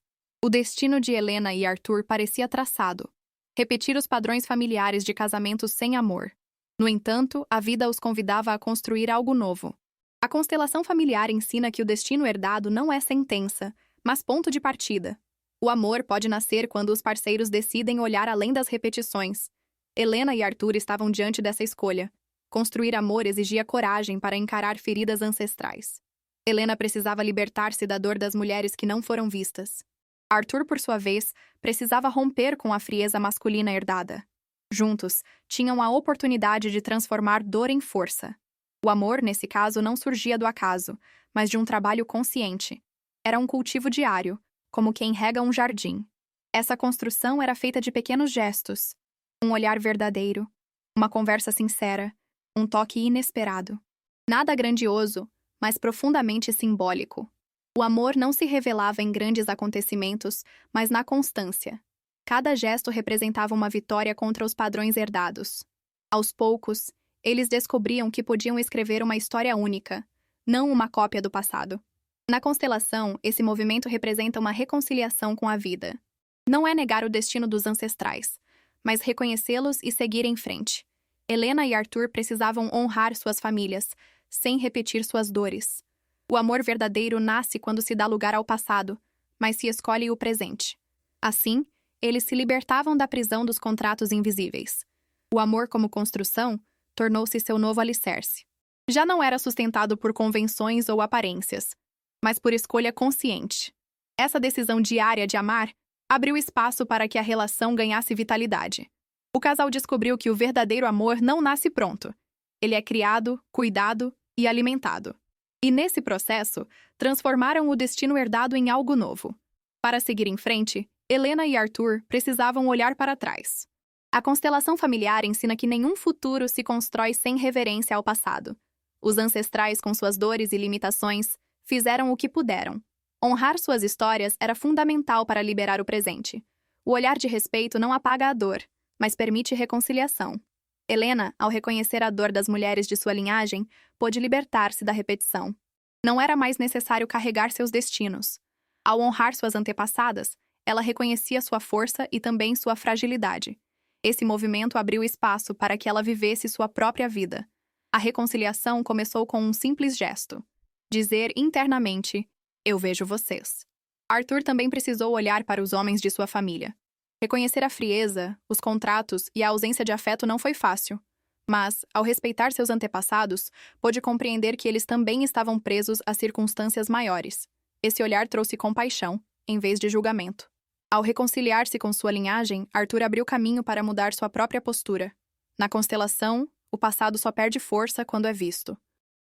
O destino de Helena e Arthur parecia traçado. Repetir os padrões familiares de casamentos sem amor. No entanto, a vida os convidava a construir algo novo. A constelação familiar ensina que o destino herdado não é sentença, mas ponto de partida. O amor pode nascer quando os parceiros decidem olhar além das repetições. Helena e Arthur estavam diante dessa escolha. Construir amor exigia coragem para encarar feridas ancestrais. Helena precisava libertar-se da dor das mulheres que não foram vistas. Arthur, por sua vez, precisava romper com a frieza masculina herdada. Juntos, tinham a oportunidade de transformar dor em força. O amor, nesse caso, não surgia do acaso, mas de um trabalho consciente. Era um cultivo diário, como quem rega um jardim. Essa construção era feita de pequenos gestos. Um olhar verdadeiro, uma conversa sincera, um toque inesperado. Nada grandioso, mas profundamente simbólico. O amor não se revelava em grandes acontecimentos, mas na constância. Cada gesto representava uma vitória contra os padrões herdados. Aos poucos, eles descobriam que podiam escrever uma história única, não uma cópia do passado. Na constelação, esse movimento representa uma reconciliação com a vida. Não é negar o destino dos ancestrais, mas reconhecê-los e seguir em frente. Helena e Arthur precisavam honrar suas famílias, sem repetir suas dores. O amor verdadeiro nasce quando se dá lugar ao passado, mas se escolhe o presente. Assim, eles se libertavam da prisão dos contratos invisíveis. O amor como construção tornou-se seu novo alicerce. Já não era sustentado por convenções ou aparências, mas por escolha consciente. Essa decisão diária de amar abriu espaço para que a relação ganhasse vitalidade. O casal descobriu que o verdadeiro amor não nasce pronto. Ele é criado, cuidado e alimentado. E nesse processo, transformaram o destino herdado em algo novo. Para seguir em frente, Helena e Arthur precisavam olhar para trás. A constelação familiar ensina que nenhum futuro se constrói sem reverência ao passado. Os ancestrais, com suas dores e limitações, fizeram o que puderam. Honrar suas histórias era fundamental para liberar o presente. O olhar de respeito não apaga a dor, mas permite reconciliação. Helena, ao reconhecer a dor das mulheres de sua linhagem, pôde libertar-se da repetição. Não era mais necessário carregar seus destinos. Ao honrar suas antepassadas, ela reconhecia sua força e também sua fragilidade. Esse movimento abriu espaço para que ela vivesse sua própria vida. A reconciliação começou com um simples gesto. Dizer internamente, eu vejo vocês. Arthur também precisou olhar para os homens de sua família. Reconhecer a frieza, os contratos e a ausência de afeto não foi fácil. Mas, ao respeitar seus antepassados, pôde compreender que eles também estavam presos a circunstâncias maiores. Esse olhar trouxe compaixão, em vez de julgamento. Ao reconciliar-se com sua linhagem, Arthur abriu caminho para mudar sua própria postura. Na constelação, o passado só perde força quando é visto.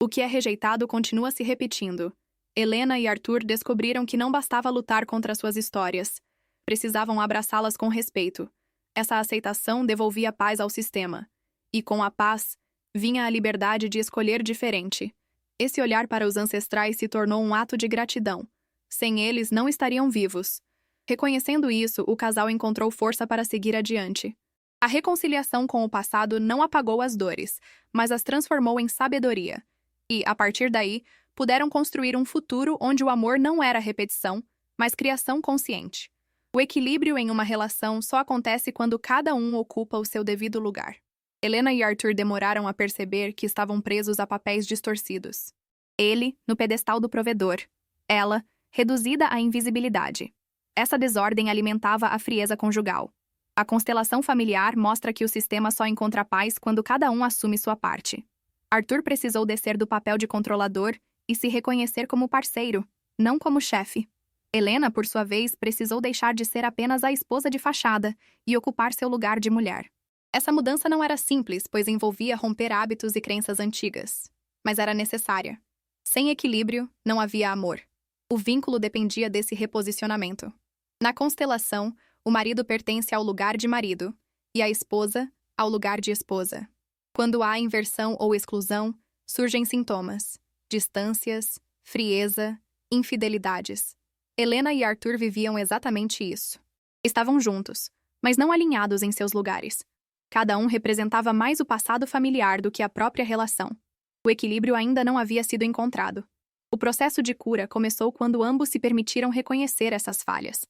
O que é rejeitado continua se repetindo. Helena e Arthur descobriram que não bastava lutar contra suas histórias. Precisavam abraçá-las com respeito. Essa aceitação devolvia paz ao sistema. E com a paz, vinha a liberdade de escolher diferente. Esse olhar para os ancestrais se tornou um ato de gratidão. Sem eles, não estariam vivos. Reconhecendo isso, o casal encontrou força para seguir adiante. A reconciliação com o passado não apagou as dores, mas as transformou em sabedoria. E, a partir daí, puderam construir um futuro onde o amor não era repetição, mas criação consciente. O equilíbrio em uma relação só acontece quando cada um ocupa o seu devido lugar. Helena e Arthur demoraram a perceber que estavam presos a papéis distorcidos. Ele, no pedestal do provedor. Ela, reduzida à invisibilidade. Essa desordem alimentava a frieza conjugal. A constelação familiar mostra que o sistema só encontra paz quando cada um assume sua parte. Arthur precisou descer do papel de controlador e se reconhecer como parceiro, não como chefe. Helena, por sua vez, precisou deixar de ser apenas a esposa de fachada e ocupar seu lugar de mulher. Essa mudança não era simples, pois envolvia romper hábitos e crenças antigas. Mas era necessária. Sem equilíbrio, não havia amor. O vínculo dependia desse reposicionamento. Na constelação, o marido pertence ao lugar de marido e a esposa ao lugar de esposa. Quando há inversão ou exclusão, surgem sintomas, distâncias, frieza, infidelidades. Helena e Arthur viviam exatamente isso. Estavam juntos, mas não alinhados em seus lugares. Cada um representava mais o passado familiar do que a própria relação. O equilíbrio ainda não havia sido encontrado. O processo de cura começou quando ambos se permitiram reconhecer essas falhas.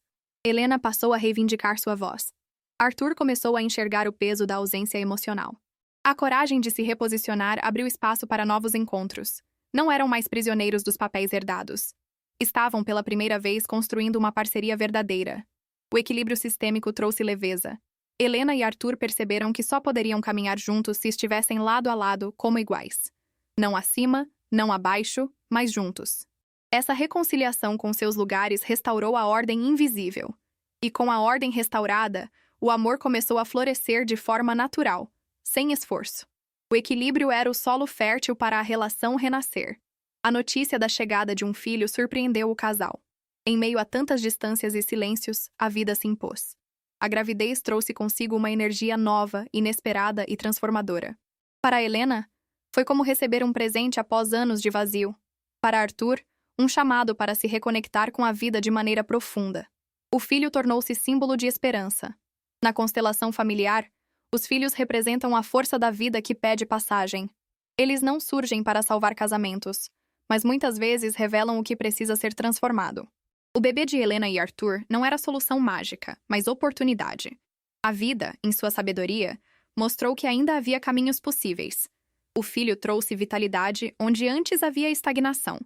Helena passou a reivindicar sua voz. Arthur começou a enxergar o peso da ausência emocional. A coragem de se reposicionar abriu espaço para novos encontros. Não eram mais prisioneiros dos papéis herdados. Estavam pela primeira vez construindo uma parceria verdadeira. O equilíbrio sistêmico trouxe leveza. Helena e Arthur perceberam que só poderiam caminhar juntos se estivessem lado a lado, como iguais. Não acima, não abaixo, mas juntos. Essa reconciliação com seus lugares restaurou a ordem invisível. E com a ordem restaurada, o amor começou a florescer de forma natural, sem esforço. O equilíbrio era o solo fértil para a relação renascer. A notícia da chegada de um filho surpreendeu o casal. Em meio a tantas distâncias e silêncios, a vida se impôs. A gravidez trouxe consigo uma energia nova, inesperada e transformadora. Para Helena, foi como receber um presente após anos de vazio. Para Arthur, um chamado para se reconectar com a vida de maneira profunda. O filho tornou-se símbolo de esperança. Na constelação familiar, os filhos representam a força da vida que pede passagem. Eles não surgem para salvar casamentos, mas muitas vezes revelam o que precisa ser transformado. O bebê de Helena e Arthur não era solução mágica, mas oportunidade. A vida, em sua sabedoria, mostrou que ainda havia caminhos possíveis. O filho trouxe vitalidade onde antes havia estagnação.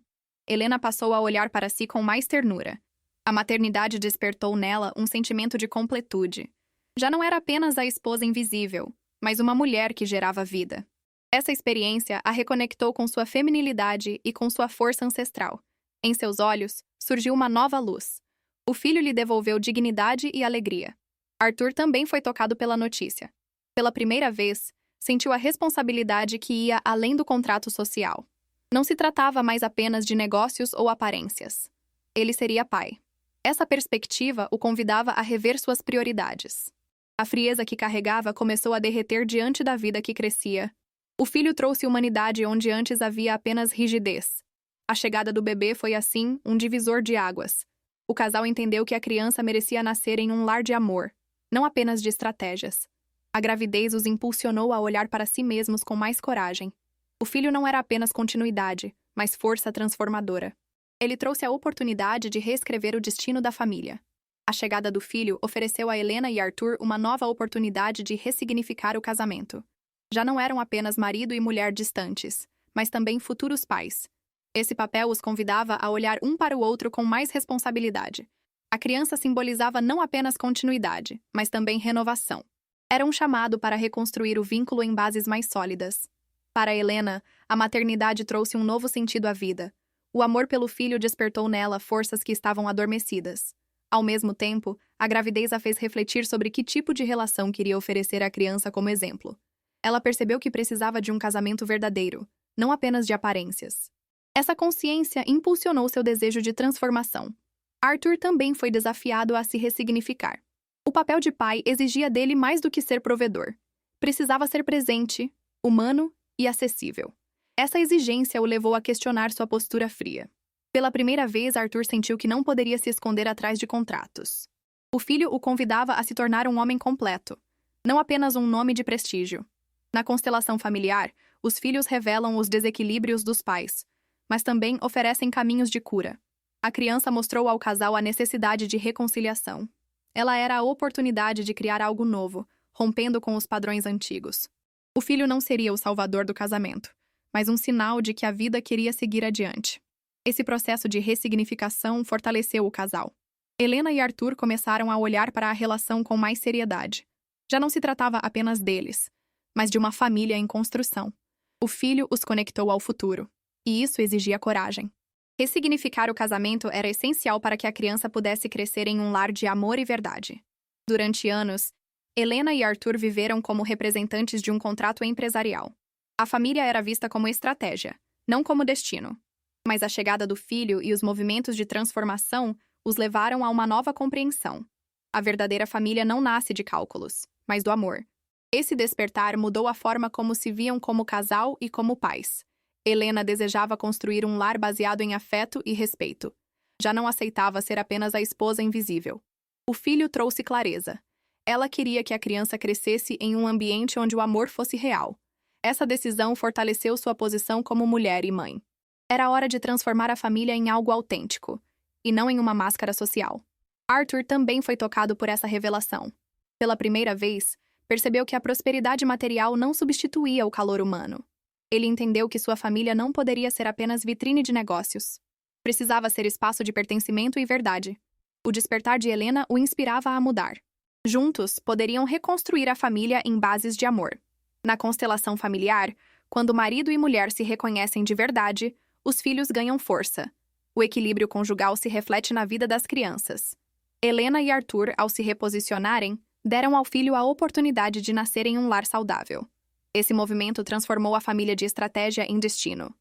Helena passou a olhar para si com mais ternura. A maternidade despertou nela um sentimento de completude. Já não era apenas a esposa invisível, mas uma mulher que gerava vida. Essa experiência a reconectou com sua feminilidade e com sua força ancestral. Em seus olhos, surgiu uma nova luz. O filho lhe devolveu dignidade e alegria. Arthur também foi tocado pela notícia. Pela primeira vez, sentiu a responsabilidade que ia além do contrato social. Não se tratava mais apenas de negócios ou aparências. Ele seria pai. Essa perspectiva o convidava a rever suas prioridades. A frieza que carregava começou a derreter diante da vida que crescia. O filho trouxe humanidade onde antes havia apenas rigidez. A chegada do bebê foi, assim, um divisor de águas. O casal entendeu que a criança merecia nascer em um lar de amor, não apenas de estratégias. A gravidez os impulsionou a olhar para si mesmos com mais coragem. O filho não era apenas continuidade, mas força transformadora. Ele trouxe a oportunidade de reescrever o destino da família. A chegada do filho ofereceu a Helena e Arthur uma nova oportunidade de ressignificar o casamento. Já não eram apenas marido e mulher distantes, mas também futuros pais. Esse papel os convidava a olhar um para o outro com mais responsabilidade. A criança simbolizava não apenas continuidade, mas também renovação. Era um chamado para reconstruir o vínculo em bases mais sólidas. Para Helena, a maternidade trouxe um novo sentido à vida. O amor pelo filho despertou nela forças que estavam adormecidas. Ao mesmo tempo, a gravidez a fez refletir sobre que tipo de relação queria oferecer à criança como exemplo. Ela percebeu que precisava de um casamento verdadeiro, não apenas de aparências. Essa consciência impulsionou seu desejo de transformação. Arthur também foi desafiado a se ressignificar. O papel de pai exigia dele mais do que ser provedor. Precisava ser presente, humano e acessível. Essa exigência o levou a questionar sua postura fria. Pela primeira vez, Arthur sentiu que não poderia se esconder atrás de contratos. O filho o convidava a se tornar um homem completo, não apenas um nome de prestígio. Na constelação familiar, os filhos revelam os desequilíbrios dos pais. mas também oferecem caminhos de cura. A criança mostrou ao casal a necessidade de reconciliação. Ela era a oportunidade de criar algo novo, rompendo com os padrões antigos. O filho não seria o salvador do casamento, mas um sinal de que a vida queria seguir adiante. Esse processo de ressignificação fortaleceu o casal. Helena e Arthur começaram a olhar para a relação com mais seriedade. Já não se tratava apenas deles, mas de uma família em construção. O filho os conectou ao futuro, e isso exigia coragem. Ressignificar o casamento era essencial para que a criança pudesse crescer em um lar de amor e verdade. Durante anos, Helena e Arthur viveram como representantes de um contrato empresarial. A família era vista como estratégia, não como destino. Mas a chegada do filho e os movimentos de transformação os levaram a uma nova compreensão. A verdadeira família não nasce de cálculos, mas do amor. Esse despertar mudou a forma como se viam como casal e como pais. Helena desejava construir um lar baseado em afeto e respeito. Já não aceitava ser apenas a esposa invisível. O filho trouxe clareza. Ela queria que a criança crescesse em um ambiente onde o amor fosse real. Essa decisão fortaleceu sua posição como mulher e mãe. Era hora de transformar a família em algo autêntico, e não em uma máscara social. Arthur também foi tocado por essa revelação. Pela primeira vez, percebeu que a prosperidade material não substituía o calor humano. Ele entendeu que sua família não poderia ser apenas vitrine de negócios. Precisava ser espaço de pertencimento e verdade. O despertar de Helena o inspirava a mudar. Juntos, poderiam reconstruir a família em bases de amor. Na constelação familiar, quando marido e mulher se reconhecem de verdade, os filhos ganham força. O equilíbrio conjugal se reflete na vida das crianças. Helena e Arthur, ao se reposicionarem, deram ao filho a oportunidade de nascer em um lar saudável. Esse movimento transformou a família de estratégia em destino.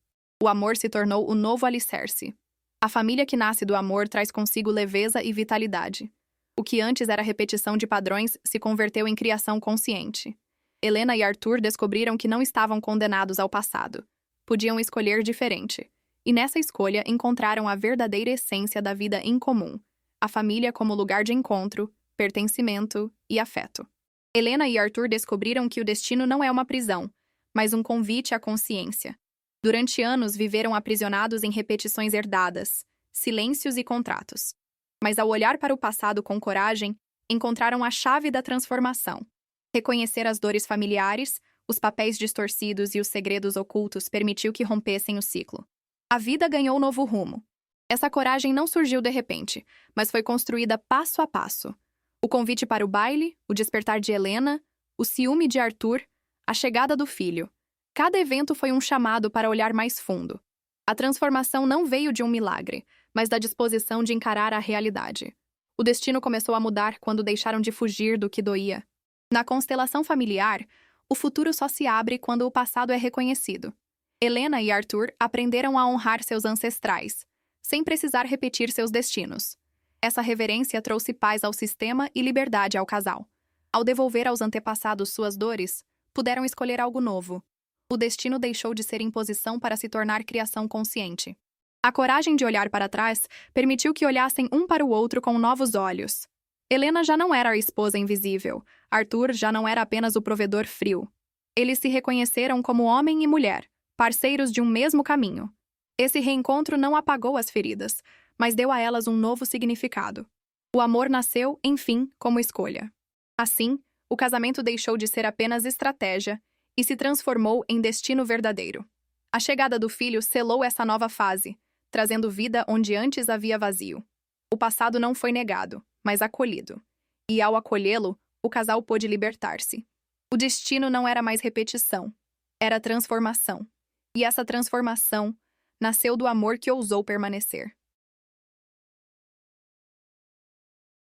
O amor se tornou o novo alicerce. A família que nasce do amor traz consigo leveza e vitalidade. O que antes era repetição de padrões se converteu em criação consciente. Helena e Arthur descobriram que não estavam condenados ao passado. Podiam escolher diferente. E nessa escolha encontraram a verdadeira essência da vida em comum. A família como lugar de encontro, pertencimento e afeto. Helena e Arthur descobriram que o destino não é uma prisão, mas um convite à consciência. Durante anos viveram aprisionados em repetições herdadas, silêncios e contratos. Mas ao olhar para o passado com coragem, encontraram a chave da transformação. Reconhecer as dores familiares, os papéis distorcidos e os segredos ocultos permitiu que rompessem o ciclo. A vida ganhou novo rumo. Essa coragem não surgiu de repente, mas foi construída passo a passo. O convite para o baile, o despertar de Helena, o ciúme de Arthur, a chegada do filho. Cada evento foi um chamado para olhar mais fundo. A transformação não veio de um milagre, mas da disposição de encarar a realidade. O destino começou a mudar quando deixaram de fugir do que doía. Na constelação familiar, o futuro só se abre quando o passado é reconhecido. Helena e Arthur aprenderam a honrar seus ancestrais, sem precisar repetir seus destinos. Essa reverência trouxe paz ao sistema e liberdade ao casal. Ao devolver aos antepassados suas dores, puderam escolher algo novo. O destino deixou de ser imposição para se tornar criação consciente. A coragem de olhar para trás permitiu que olhassem um para o outro com novos olhos. Helena já não era a esposa invisível. Arthur já não era apenas o provedor frio. Eles se reconheceram como homem e mulher, parceiros de um mesmo caminho. Esse reencontro não apagou as feridas, mas deu a elas um novo significado. O amor nasceu, enfim, como escolha. Assim, o casamento deixou de ser apenas estratégia e se transformou em destino verdadeiro. A chegada do filho selou essa nova fase, trazendo vida onde antes havia vazio. O passado não foi negado, mas acolhido. E ao acolhê-lo, o casal pôde libertar-se. O destino não era mais repetição, era transformação. E essa transformação nasceu do amor que ousou permanecer.